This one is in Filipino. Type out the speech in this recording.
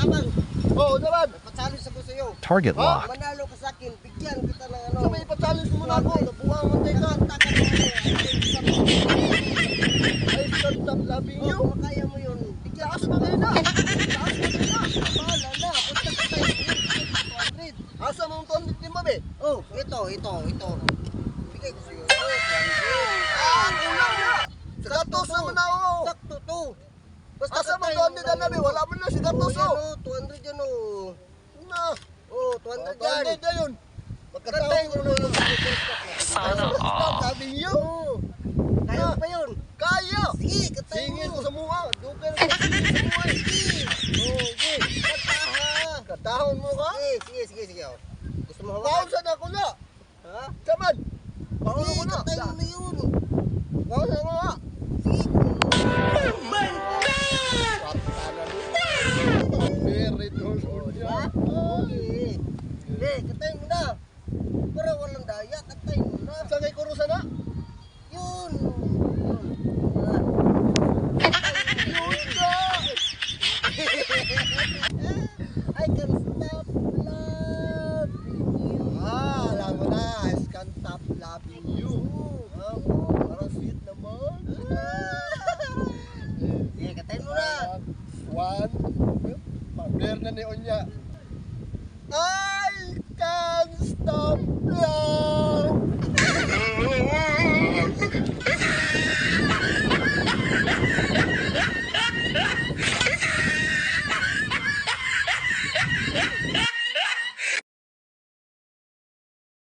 tabang. Oo, naman. Nagpa-challenge ako sa'yo. Target locked. Manalo ka sa akin, bigyan kita ng ano. Sabay ipa-challenge mo na ako. Nabuha mo tayo ka. Takan mo. I can't stop loving you. Kung kaya mo yun, bigyan Taas mo kayo na. Taas mo kayo na. Bahala na. Punta ka tayo. 200. Asa mo ang 200 din ba, be? Oh, ito. Bigay ko sa'yo. Kulang na. Sa gatos naman na ako. Sakto to. Basta Asa mo ka tayo 200 na, be? Wala mo na si gatos, yan, oh. 200 yan, oh. Na. Oh, 200 yan. 200 na yun. Kantay Pagkatawag mo ko na na yun. Sana Stop loving you. Oh. Kaya mo pa yun. Kaya. Sige, kantay Singin mo. ko sa mukha. Dugay ko sa mukha. Oh, sige. Kataha. Katahon mo ka? Sige. Oh. Gusto mo hawakan? Baon sa na ko na. Ha? Saman. Baon Sige, mo na. kantay mo na yun. Baon sa mga. Sige. Very good. Ha? Okay. Sige, kantay mo na. Para walang daya, kantay mo na. Sa kay kurusa na? Yun. I can stop loving you. Alam mo na. I can't stop loving you. Parang sweet naman. Sige, kantay mo na. One. Pamber na ni Onya.